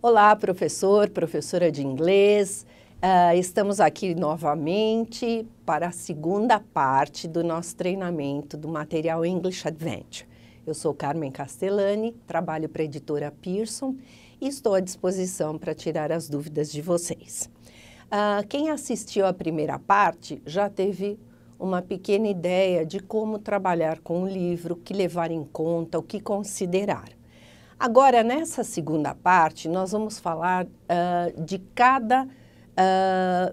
Olá, professor, professora de inglês. Estamos aqui novamente para a segunda parte do nosso treinamento do material English Adventure. Eu sou Carmen Castellani, trabalho para a editora Pearson e estou à disposição para tirar as dúvidas de vocês. Quem assistiu à primeira parte já teve uma pequena ideia de como trabalhar com o livro, o que levar em conta, o que considerar. Agora, nessa segunda parte, nós vamos falar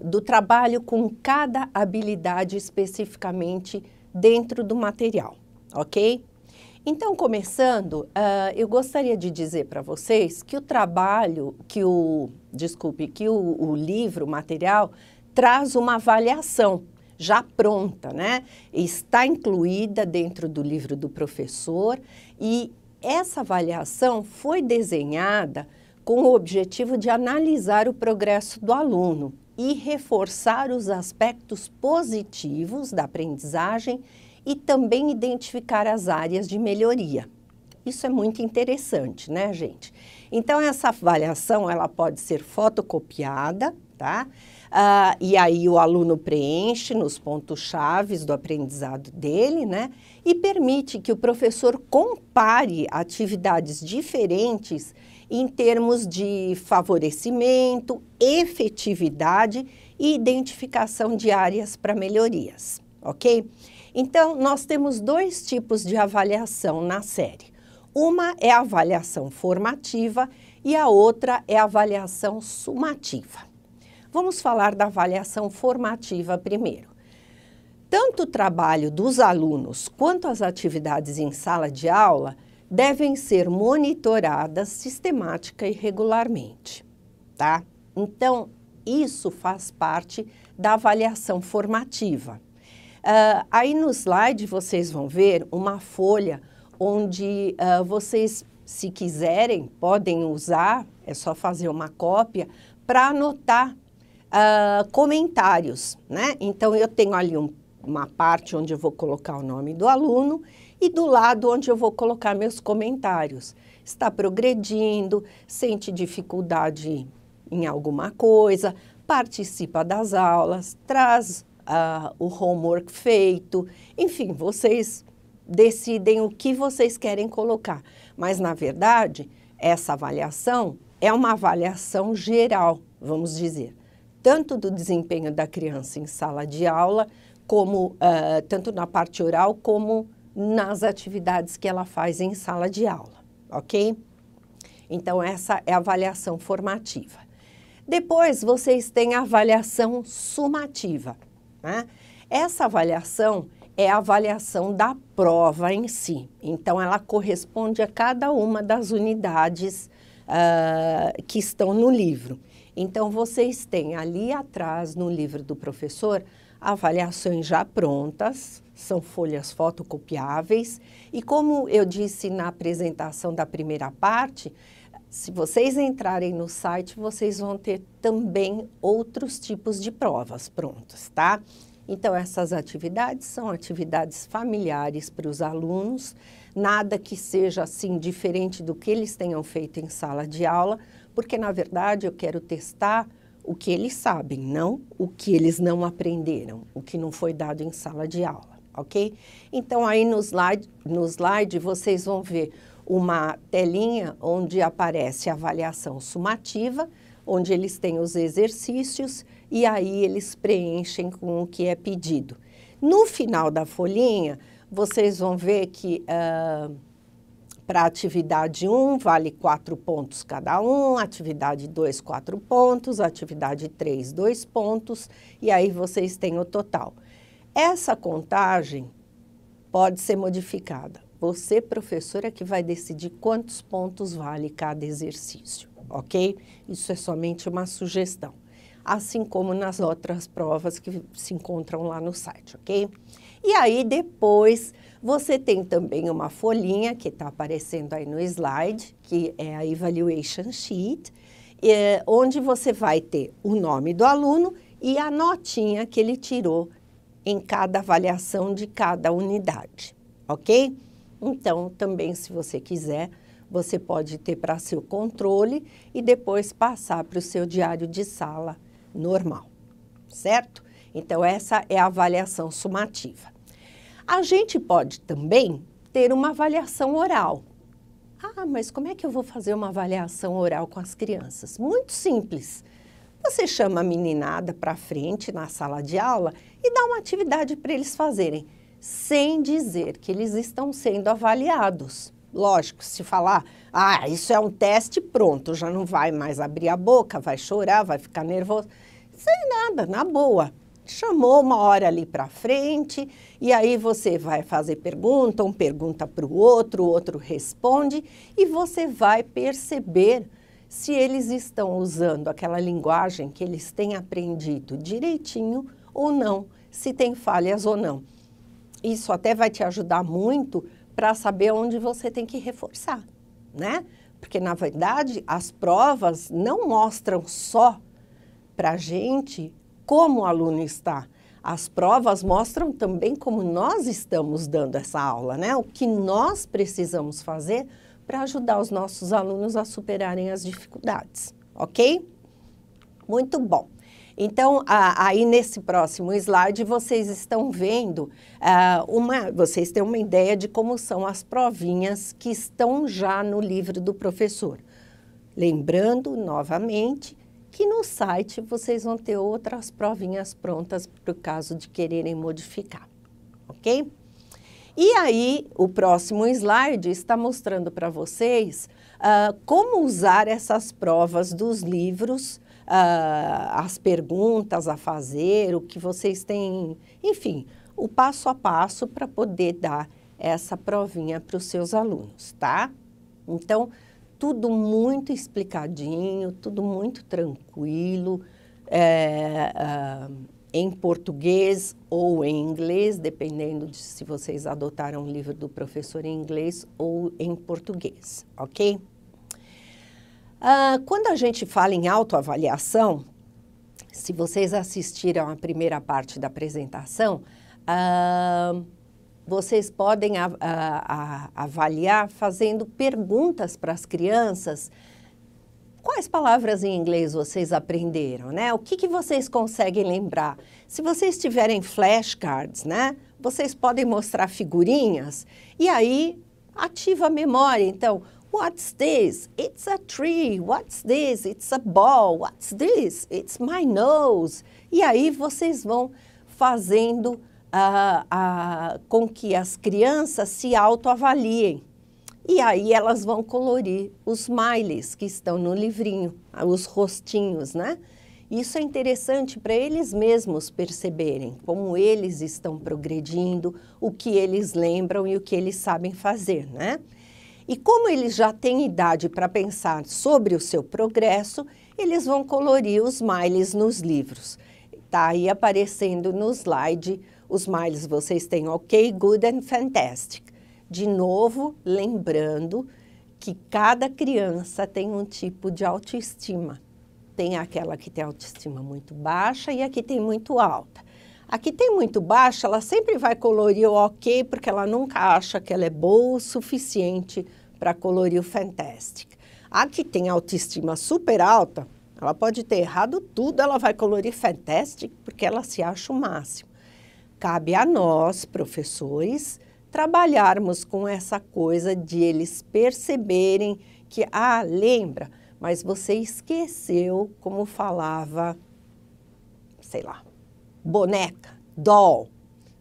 do trabalho com cada habilidade especificamente dentro do material, ok? Então, começando, eu gostaria de dizer para vocês que o livro, o material, traz uma avaliação já pronta, né? Está incluída dentro do livro do professor e essa avaliação foi desenhada com o objetivo de analisar o progresso do aluno e reforçar os aspectos positivos da aprendizagem e também identificar as áreas de melhoria. Isso é muito interessante, né, gente? Então, essa avaliação, ela pode ser fotocopiada, tá? E aí o aluno preenche nos pontos-chave do aprendizado dele, né? E permite que o professor compare atividades diferentes em termos de favorecimento, efetividade e identificação de áreas para melhorias, ok? Então, nós temos dois tipos de avaliação na série. Uma é a avaliação formativa e a outra é a avaliação sumativa. Vamos falar da avaliação formativa primeiro. Tanto o trabalho dos alunos quanto as atividades em sala de aula devem ser monitoradas sistemática e regularmente, tá? Então, isso faz parte da avaliação formativa. Aí no slide vocês vão ver uma folha onde vocês, se quiserem, podem usar, é só fazer uma cópia, para anotar comentários, né? Então, eu tenho ali uma parte onde eu vou colocar o nome do aluno e do lado onde eu vou colocar meus comentários. Está progredindo, sente dificuldade em alguma coisa, participa das aulas, traz o homework feito, enfim, vocês decidem o que vocês querem colocar. Mas, na verdade, essa avaliação é uma avaliação geral, vamos dizer, tanto do desempenho da criança em sala de aula, como tanto na parte oral, como nas atividades que ela faz em sala de aula, ok? Então, essa é a avaliação formativa. Depois, vocês têm a avaliação sumativa, né? Essa avaliação é a avaliação da prova em si. Então, ela corresponde a cada uma das unidades que estão no livro. Então, vocês têm ali atrás, no livro do professor, avaliações já prontas, são folhas fotocopiáveis. E como eu disse na apresentação da primeira parte, se vocês entrarem no site, vocês vão ter também outros tipos de provas prontas, tá? Então, essas atividades são atividades familiares para os alunos, nada que seja assim diferente do que eles tenham feito em sala de aula, porque, na verdade, eu quero testar o que eles sabem, não o que eles não aprenderam, o que não foi dado em sala de aula, ok? Então, aí no slide vocês vão ver uma telinha onde aparece a avaliação sumativa, onde eles têm os exercícios e aí eles preenchem com o que é pedido. No final da folhinha, vocês vão ver que para a atividade 1 vale 4 pontos cada um, atividade 2, 4 pontos, atividade 3, 2 pontos, e aí vocês têm o total. Essa contagem pode ser modificada. Você, professora, que vai decidir quantos pontos vale cada exercício, ok? Isso é somente uma sugestão, assim como nas outras provas que se encontram lá no site, ok? E aí, depois, você tem também uma folhinha que está aparecendo aí no slide, que é a Evaluation Sheet, onde você vai ter o nome do aluno e a notinha que ele tirou em cada avaliação de cada unidade, ok? Então, também, se você quiser, você pode ter para seu controle e depois passar para o seu diário de sala normal, certo? Então, essa é a avaliação sumativa. A gente pode também ter uma avaliação oral. Ah, mas como é que eu vou fazer uma avaliação oral com as crianças? Muito simples. Você chama a meninada para frente na sala de aula e dá uma atividade para eles fazerem, sem dizer que eles estão sendo avaliados. Lógico, se falar, ah, isso é um teste, pronto, já não vai mais abrir a boca, vai chorar, vai ficar nervoso. Sem nada, na boa. Chamou uma hora ali para frente e aí você vai fazer pergunta, um pergunta para o outro responde e você vai perceber se eles estão usando aquela linguagem que eles têm aprendido direitinho ou não, se tem falhas ou não. Isso até vai te ajudar muito para saber onde você tem que reforçar, né? Porque, na verdade, as provas não mostram só para a gente como o aluno está. As provas mostram também como nós estamos dando essa aula, né? O que nós precisamos fazer para ajudar os nossos alunos a superarem as dificuldades, ok? Muito bom. Então, aí nesse próximo slide, vocês estão vendo, vocês têm uma ideia de como são as provinhas que estão já no livro do professor. Lembrando, novamente, que no site vocês vão ter outras provinhas prontas para o caso de quererem modificar, ok? E aí, o próximo slide está mostrando para vocês como usar essas provas dos livros, as perguntas a fazer, o que vocês têm, enfim, o passo a passo para poder dar essa provinha para os seus alunos, tá? Então, tudo muito explicadinho, tudo muito tranquilo, em português ou em inglês, dependendo de se vocês adotaram o livro do professor em inglês ou em português, ok? Quando a gente fala em autoavaliação, se vocês assistiram à primeira parte da apresentação, vocês podem avaliar fazendo perguntas para as crianças. Quais palavras em inglês vocês aprenderam, né? O que vocês conseguem lembrar? Se vocês tiverem flashcards, né? Vocês podem mostrar figurinhas e aí ativa a memória. Então, what's this? It's a tree. What's this? It's a ball. What's this? It's my nose. E aí vocês vão fazendo com que as crianças se autoavaliem. E aí elas vão colorir os smileys que estão no livrinho, os rostinhos, né? Isso é interessante para eles mesmos perceberem como eles estão progredindo, o que eles lembram e o que eles sabem fazer, né? E como eles já têm idade para pensar sobre o seu progresso, eles vão colorir os smileys nos livros. Tá aí aparecendo no slide os smileys, vocês têm ok, good and fantastic. De novo, lembrando que cada criança tem um tipo de autoestima. Tem aquela que tem autoestima muito baixa e a que tem muito alta. A que tem muito baixa, ela sempre vai colorir o ok, porque ela nunca acha que ela é boa o suficiente para colorir o fantastic. A que tem autoestima super alta, ela pode ter errado tudo, ela vai colorir fantastic, porque ela se acha o máximo. Cabe a nós, professores, trabalharmos com essa coisa de eles perceberem que, lembra, mas você esqueceu como falava, sei lá, boneca, doll,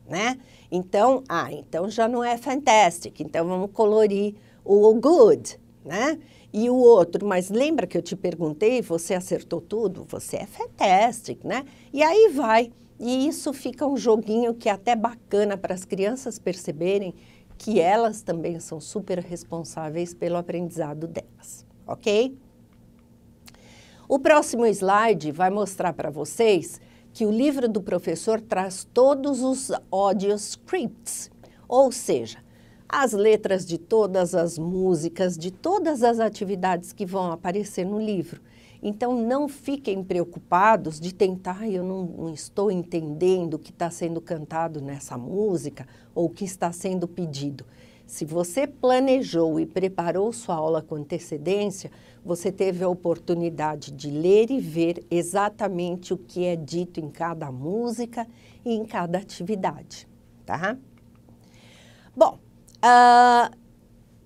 né? Então, então já não é fantastic, então vamos colorir o good, né? E o outro, mas lembra que eu te perguntei, você acertou tudo? Você é fantastic, né? E aí vai. E isso fica um joguinho que é até bacana para as crianças perceberem que elas também são super responsáveis pelo aprendizado delas, ok? O próximo slide vai mostrar para vocês que o livro do professor traz todos os audio scripts, ou seja, as letras de todas as músicas, de todas as atividades que vão aparecer no livro. Então, não fiquem preocupados de tentar, eu não estou entendendo o que está sendo cantado nessa música ou o que está sendo pedido. Se você planejou e preparou sua aula com antecedência, você teve a oportunidade de ler e ver exatamente o que é dito em cada música e em cada atividade, tá? Bom,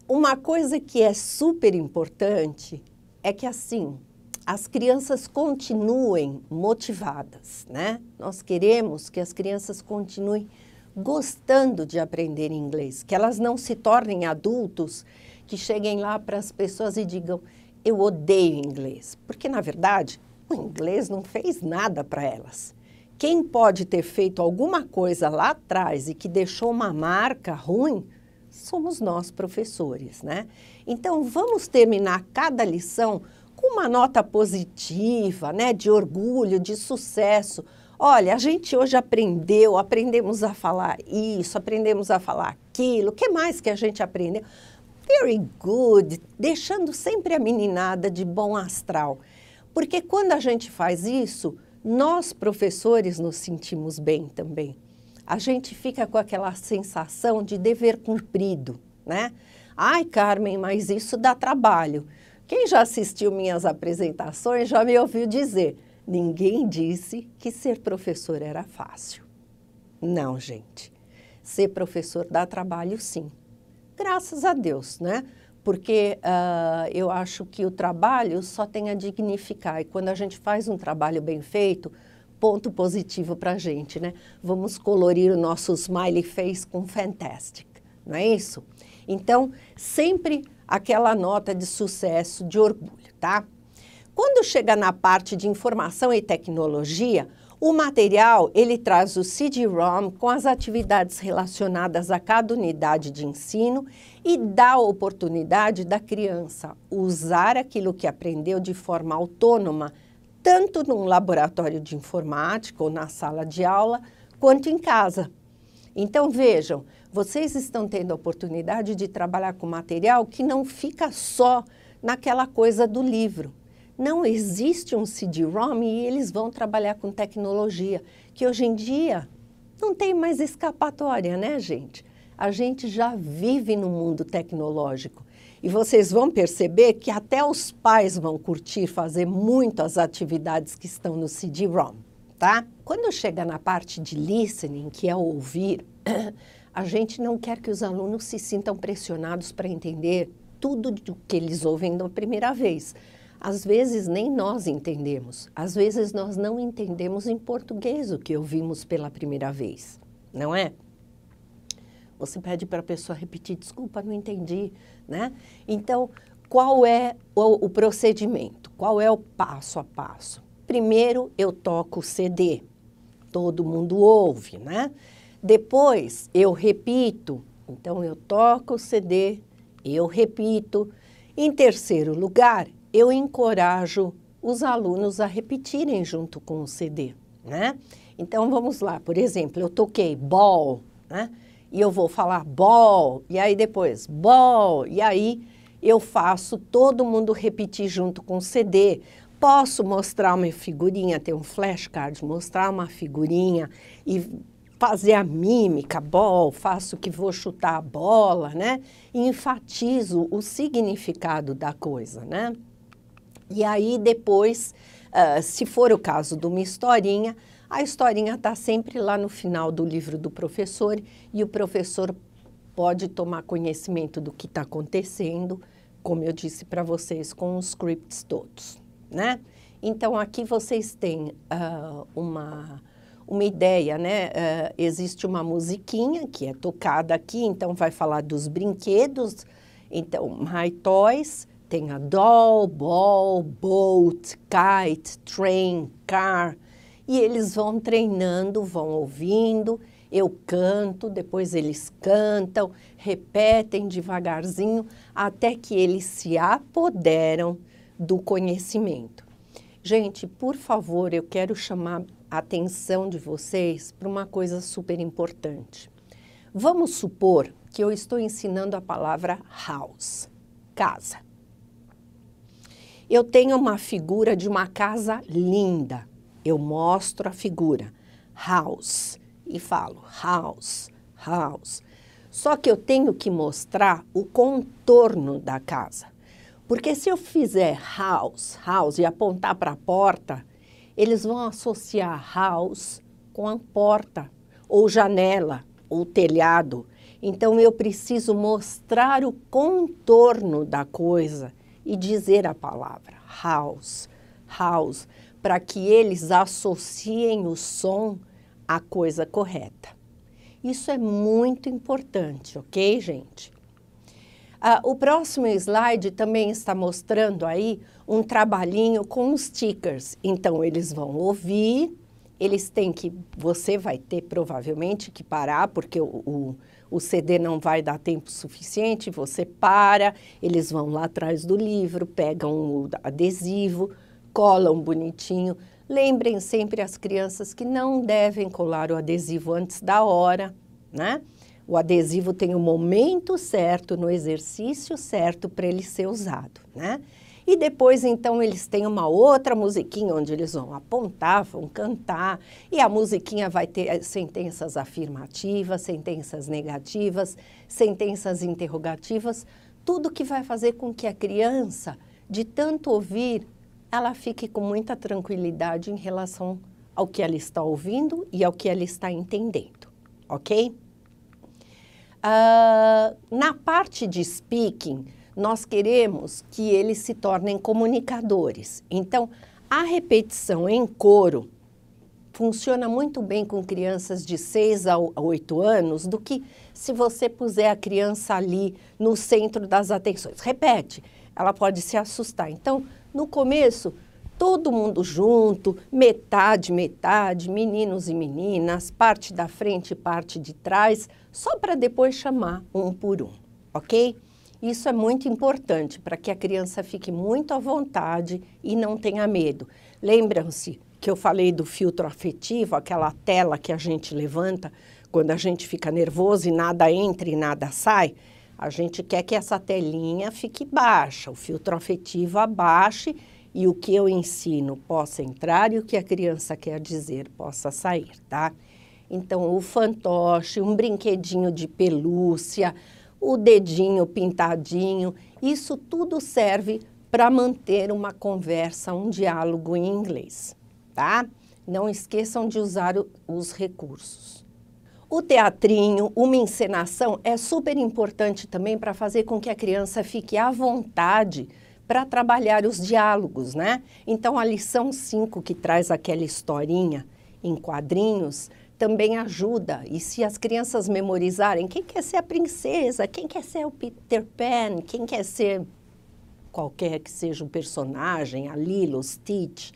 uma coisa que é super importante é que, assim, as crianças continuem motivadas, né? Nós queremos que as crianças continuem gostando de aprender inglês, que elas não se tornem adultos que cheguem lá para as pessoas e digam, eu odeio inglês, porque, na verdade, o inglês não fez nada para elas. Quem pode ter feito alguma coisa lá atrás e que deixou uma marca ruim, somos nós, professores, né? Então, vamos terminar cada lição com uma nota positiva, né? De orgulho, de sucesso. Olha, a gente hoje aprendemos a falar isso, aprendemos a falar aquilo, o que mais que a gente aprendeu? Very good, deixando sempre a meninada de bom astral. Porque quando a gente faz isso, nós, professores, nos sentimos bem também. A gente fica com aquela sensação de dever cumprido, né? Ai, Carmen, mas isso dá trabalho. Quem já assistiu minhas apresentações já me ouviu dizer, ninguém disse que ser professor era fácil. Não, gente. Ser professor dá trabalho, sim. Graças a Deus, né? Porque eu acho que o trabalho só tem a dignificar. E quando a gente faz um trabalho bem feito, ponto positivo para a gente, né? Vamos colorir o nosso smiley face com fantastic, não é isso? Então, sempre aquela nota de sucesso, de orgulho, tá? Quando chega na parte de informação e tecnologia, o material, ele traz o CD-ROM com as atividades relacionadas a cada unidade de ensino e dá a oportunidade da criança usar aquilo que aprendeu de forma autônoma, tanto num laboratório de informática ou na sala de aula, quanto em casa. Então, vejam, vocês estão tendo a oportunidade de trabalhar com material que não fica só naquela coisa do livro. Não existe um CD-ROM e eles vão trabalhar com tecnologia, que hoje em dia não tem mais escapatória, né, gente? A gente já vive no mundo tecnológico. E vocês vão perceber que até os pais vão curtir fazer muitas atividades que estão no CD-ROM, tá? Quando chega na parte de listening, que é ouvir, a gente não quer que os alunos se sintam pressionados para entender tudo do que eles ouvem da primeira vez. Às vezes nem nós entendemos, às vezes nós não entendemos em português o que ouvimos pela primeira vez, não é? Você pede para a pessoa repetir, desculpa, não entendi, né? Então, qual é o procedimento? Qual é o passo a passo? Primeiro, eu toco o CD, todo mundo ouve, né? Depois, eu repito, então eu toco o CD, eu repito. Em terceiro lugar, eu encorajo os alunos a repetirem junto com o CD, né? Então, vamos lá, por exemplo, eu toquei ball, né? E eu vou falar ball, e aí depois ball, e aí eu faço todo mundo repetir junto com o CD. Posso mostrar uma figurinha, ter um flashcard, mostrar uma figurinha e fazer a mímica, ball, faço que vou chutar a bola, né? E enfatizo o significado da coisa, né? E aí depois, se for o caso de uma historinha, a historinha está sempre lá no final do livro do professor e o professor pode tomar conhecimento do que está acontecendo, como eu disse para vocês, com os scripts todos, né? Então, aqui vocês têm uma ideia, né? Existe uma musiquinha que é tocada aqui, então vai falar dos brinquedos. Então, My Toys, tem a doll, ball, boat, kite, train, car. E eles vão treinando, vão ouvindo, eu canto, depois eles cantam, repetem devagarzinho, até que eles se apoderam do conhecimento. Gente, por favor, eu quero chamar a atenção de vocês para uma coisa super importante. Vamos supor que eu estou ensinando a palavra house, casa. Eu tenho uma figura de uma casa linda. Eu mostro a figura, house, e falo house, house. Só que eu tenho que mostrar o contorno da casa. Porque se eu fizer house, house e apontar para a porta, eles vão associar house com a porta, ou janela, ou telhado. Então eu preciso mostrar o contorno da coisa e dizer a palavra house, house, para que eles associem o som à coisa correta. Isso é muito importante, ok, gente? O próximo slide também está mostrando aí um trabalhinho com os stickers. Então, eles vão ouvir, você vai ter provavelmente que parar, porque o CD não vai dar tempo suficiente, você para, eles vão lá atrás do livro, pegam o adesivo, colam bonitinho. Lembrem sempre as crianças que não devem colar o adesivo antes da hora, né? O adesivo tem o momento certo, no exercício certo para ele ser usado, né? E depois, então, eles têm uma outra musiquinha onde eles vão apontar, vão cantar, e a musiquinha vai ter sentenças afirmativas, sentenças negativas, sentenças interrogativas, tudo que vai fazer com que a criança, de tanto ouvir, ela fique com muita tranquilidade em relação ao que ela está ouvindo e ao que ela está entendendo, ok? Na parte de speaking, nós queremos que eles se tornem comunicadores. Então, a repetição em coro funciona muito bem com crianças de 6 a 8 anos do que se você puser a criança ali no centro das atenções. Repete, ela pode se assustar. Então, no começo, todo mundo junto, metade, metade, meninos e meninas, parte da frente e parte de trás, só para depois chamar um por um, ok? Isso é muito importante para que a criança fique muito à vontade e não tenha medo. Lembram-se que eu falei do filtro afetivo, aquela tela que a gente levanta quando a gente fica nervoso e nada entra e nada sai? A gente quer que essa telinha fique baixa, o filtro afetivo abaixe e o que eu ensino possa entrar e o que a criança quer dizer possa sair, tá? Então, o fantoche, um brinquedinho de pelúcia, o dedinho pintadinho, isso tudo serve para manter uma conversa, um diálogo em inglês, tá? Não esqueçam de usar os recursos. O teatrinho, uma encenação, é super importante também para fazer com que a criança fique à vontade para trabalhar os diálogos, né? Então, a lição 5, que traz aquela historinha em quadrinhos, também ajuda. E se as crianças memorizarem quem quer ser a princesa, quem quer ser o Peter Pan, quem quer ser qualquer que seja o personagem, a Lilo, Stitch,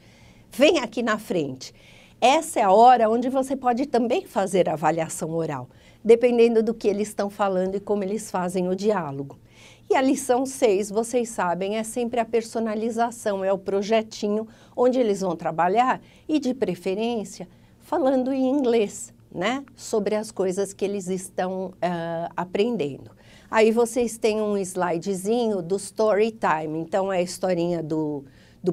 vem aqui na frente. Essa é a hora onde você pode também fazer a avaliação oral, dependendo do que eles estão falando e como eles fazem o diálogo. E a lição 6, vocês sabem, é sempre a personalização, é o projetinho onde eles vão trabalhar e, de preferência, falando em inglês, né? Sobre as coisas que eles estão aprendendo. Aí vocês têm um slidezinho do story time. Então, é a historinha do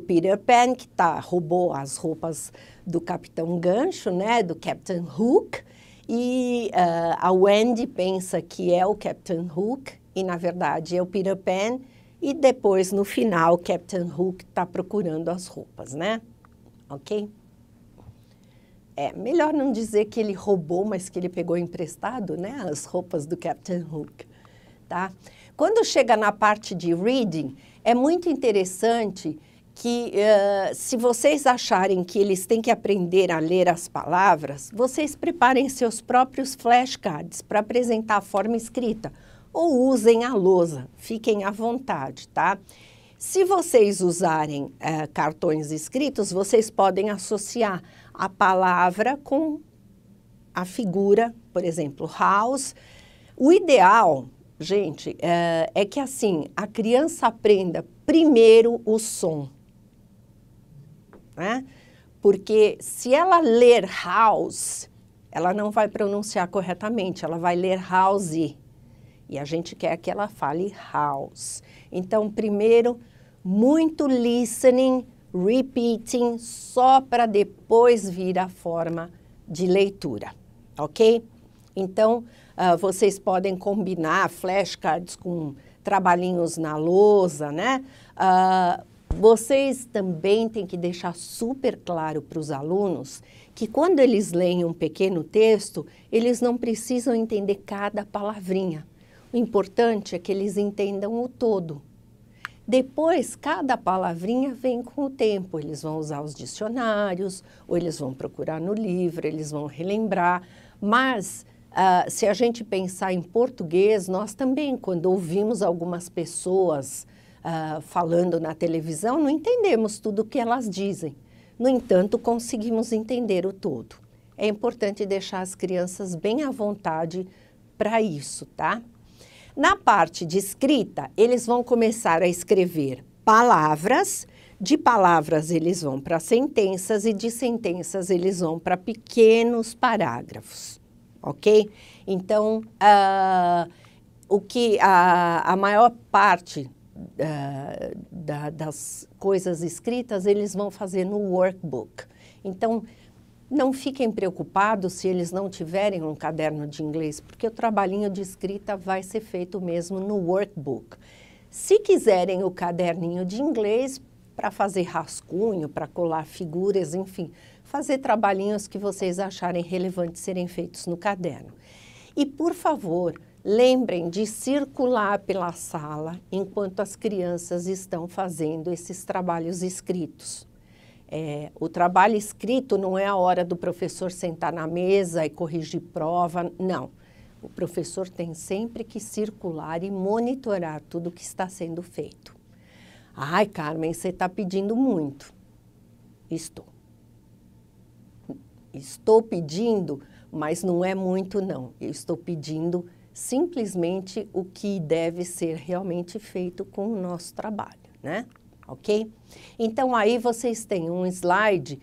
Peter Pan, que roubou as roupas do Capitão Gancho, né? Do Captain Hook. E a Wendy pensa que é o Captain Hook, e, na verdade, é o Peter Pan. E depois, no final, o Captain Hook está procurando as roupas, né? Ok? É melhor não dizer que ele roubou, mas que ele pegou emprestado, né, as roupas do Captain Hook, tá? Quando chega na parte de reading, é muito interessante que, se vocês acharem que eles têm que aprender a ler as palavras, vocês preparem seus próprios flashcards para apresentar a forma escrita, ou usem a lousa, fiquem à vontade, tá? Se vocês usarem cartões escritos, vocês podem associar a palavra com a figura, por exemplo, house. O ideal, gente, é que assim, a criança aprenda primeiro o som, né? Porque se ela ler house, ela não vai pronunciar corretamente, ela vai ler house. E a gente quer que ela fale house. Então, primeiro, muito listening, repeating, só para depois vir a forma de leitura, ok? Então, vocês podem combinar flashcards com trabalhinhos na lousa, né? Vocês também têm que deixar super claro para os alunos que quando eles leem um pequeno texto, eles não precisam entender cada palavrinha. O importante é que eles entendam o todo. Depois, cada palavrinha vem com o tempo. Eles vão usar os dicionários, ou eles vão procurar no livro, eles vão relembrar. Mas, se a gente pensar em português, nós também, quando ouvimos algumas pessoas falando na televisão, não entendemos tudo o que elas dizem. No entanto, conseguimos entender o todo. É importante deixar as crianças bem à vontade para isso, tá? Na parte de escrita, eles vão começar a escrever palavras, de palavras eles vão para sentenças e de sentenças eles vão para pequenos parágrafos, ok? Então, a maior parte das coisas escritas eles vão fazer no workbook. Então, não fiquem preocupados se eles não tiverem um caderno de inglês, porque o trabalhinho de escrita vai ser feito mesmo no workbook. Se quiserem o caderninho de inglês para fazer rascunho, para colar figuras, enfim, fazer trabalhinhos que vocês acharem relevantes serem feitos no caderno. E, por favor, lembrem de circular pela sala enquanto as crianças estão fazendo esses trabalhos escritos. O trabalho escrito não é a hora do professor sentar na mesa e corrigir prova, não. O professor tem sempre que circular e monitorar tudo que está sendo feito. Ai, Carmen, você está pedindo muito. Estou. Estou pedindo, mas não é muito, não. Eu estou pedindo simplesmente o que deve ser realmente feito com o nosso trabalho, né? Ok? Então, aí vocês têm um slide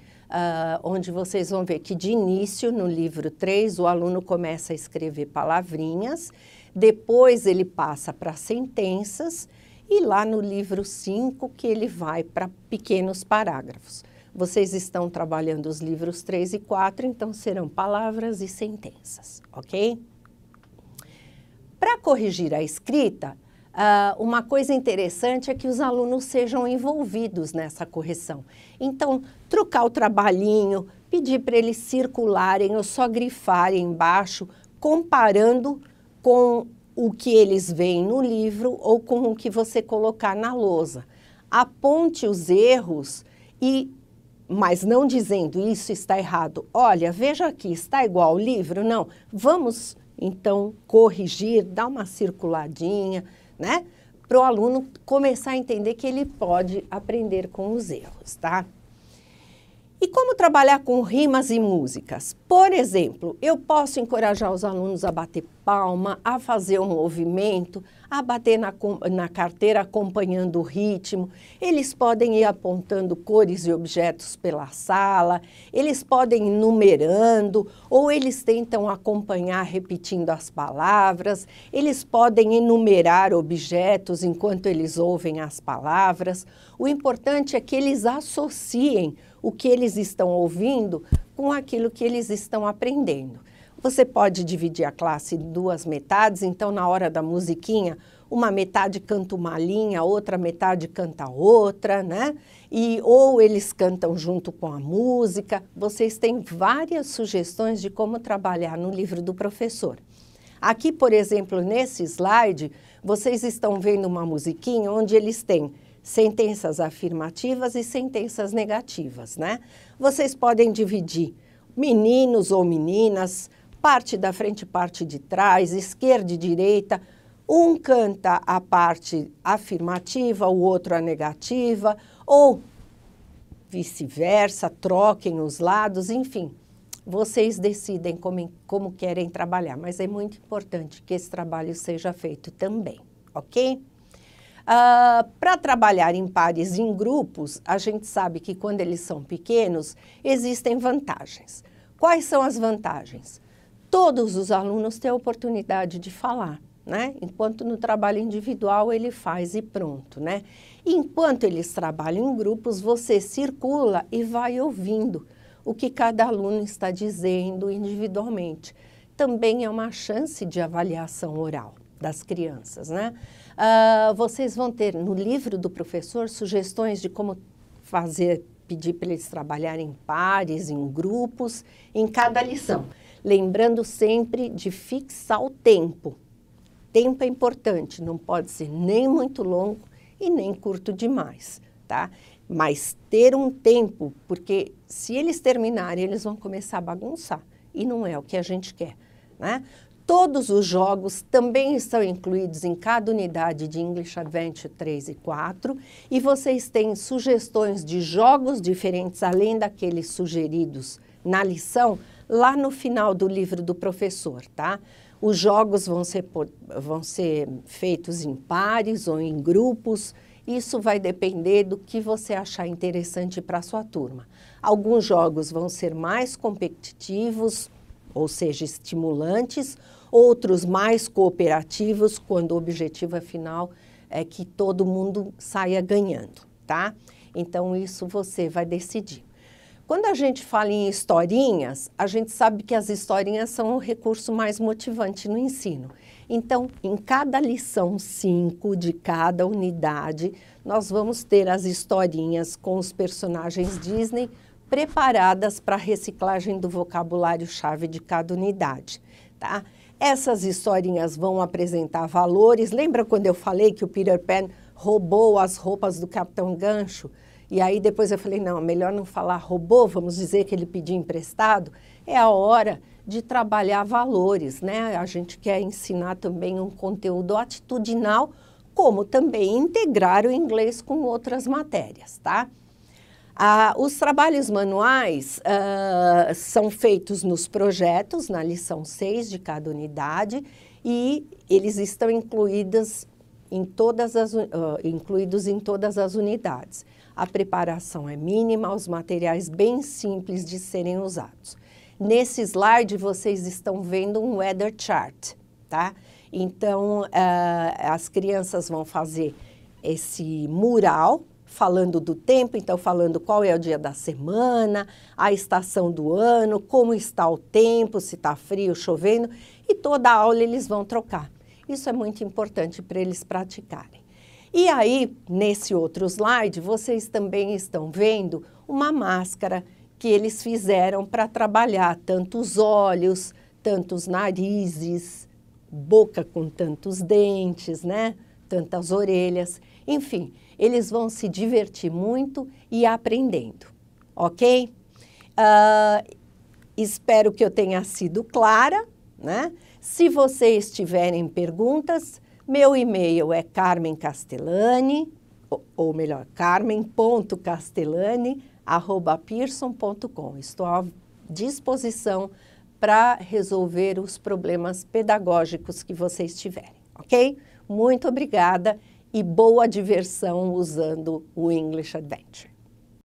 onde vocês vão ver que, de início, no livro 3, o aluno começa a escrever palavrinhas, depois ele passa para sentenças, e lá no livro 5 que ele vai para pequenos parágrafos. Vocês estão trabalhando os livros 3 e 4, então serão palavras e sentenças, ok? Para corrigir a escrita, uma coisa interessante é que os alunos sejam envolvidos nessa correção. Então, trocar o trabalhinho, pedir para eles circularem ou só grifarem embaixo, comparando com o que eles veem no livro ou com o que você colocar na lousa. Aponte os erros, mas não dizendo isso está errado. Olha, veja aqui, está igual ao livro? Não. Vamos, então, corrigir, dar uma circuladinha, né? Para o aluno começar a entender que ele pode aprender com os erros, tá? E como trabalhar com rimas e músicas? Por exemplo, eu posso encorajar os alunos a bater palma, a fazer um movimento, a bater na carteira acompanhando o ritmo. Eles podem ir apontando cores e objetos pela sala, eles podem ir numerando, ou eles tentam acompanhar repetindo as palavras, eles podem enumerar objetos enquanto eles ouvem as palavras. O importante é que eles associem o que eles estão ouvindo com aquilo que eles estão aprendendo. Você pode dividir a classe em duas metades, então na hora da musiquinha, uma metade canta uma linha, a outra metade canta outra, né? Ou eles cantam junto com a música. Vocês têm várias sugestões de como trabalhar no livro do professor. Aqui, por exemplo, nesse slide, vocês estão vendo uma musiquinha onde eles têm sentenças afirmativas e sentenças negativas, né? Vocês podem dividir meninos ou meninas, parte da frente e parte de trás, esquerda e direita. Um canta a parte afirmativa, o outro a negativa, ou vice-versa, troquem os lados, enfim. Vocês decidem como querem trabalhar, mas é muito importante que esse trabalho seja feito também, ok? Para trabalhar em pares e em grupos, a gente sabe que quando eles são pequenos, existem vantagens. Quais são as vantagens? Todos os alunos têm a oportunidade de falar, né? Enquanto no trabalho individual ele faz e pronto, né? Enquanto eles trabalham em grupos, você circula e vai ouvindo o que cada aluno está dizendo individualmente. também é uma chance de avaliação oral das crianças, né? Vocês vão ter no livro do professor sugestões de como pedir para eles trabalharem em pares, em grupos, em cada lição. Lembrando sempre de fixar o tempo. Tempo é importante, não pode ser nem muito longo e nem curto demais, tá? Mas ter um tempo, porque se eles terminarem, eles vão começar a bagunçar. E não é o que a gente quer, né? Todos os jogos também estão incluídos em cada unidade de English Adventure 3 e 4. E vocês têm sugestões de jogos diferentes, além daqueles sugeridos na lição, lá no final do livro do professor, tá? Os jogos vão ser feitos em pares ou em grupos. Isso vai depender do que você achar interessante para a sua turma. Alguns jogos vão ser mais competitivos, ou seja, estimulantes, outros mais cooperativos, quando o objetivo afinal é que todo mundo saia ganhando, tá? Então, isso você vai decidir. Quando a gente fala em historinhas, a gente sabe que as historinhas são o recurso mais motivante no ensino. Então, em cada lição 5 de cada unidade, nós vamos ter as historinhas com os personagens Disney preparadas para a reciclagem do vocabulário-chave de cada unidade, tá? Essas historinhas vão apresentar valores. Lembra quando eu falei que o Peter Pan roubou as roupas do Capitão Gancho? E aí depois eu falei, não, melhor não falar roubou, vamos dizer que ele pediu emprestado. É a hora de trabalhar valores, né? A gente quer ensinar também um conteúdo atitudinal, como também integrar o inglês com outras matérias, tá? Os trabalhos manuais são feitos nos projetos, na lição 6 de cada unidade, e eles estão incluídos em todas as unidades. A preparação é mínima, os materiais bem simples de serem usados. Nesse slide, vocês estão vendo um weather chart, tá? Então, as crianças vão fazer esse mural, falando do tempo, então falando qual é o dia da semana, a estação do ano, como está o tempo, se está frio, chovendo, e toda a aula eles vão trocar. Isso é muito importante para eles praticarem. E aí, nesse outro slide, vocês também estão vendo uma máscara que eles fizeram para trabalhar tanto os olhos, tanto os narizes, boca com tantos dentes, né? Tantas orelhas, enfim, eles vão se divertir muito e aprendendo, ok? Espero que eu tenha sido clara, né? Se vocês tiverem perguntas, meu e-mail é carmencastellani, ou melhor, carmen.castellani@pearson.com. Estou à disposição para resolver os problemas pedagógicos que vocês tiverem, ok? Muito obrigada e boa diversão usando o English Adventure.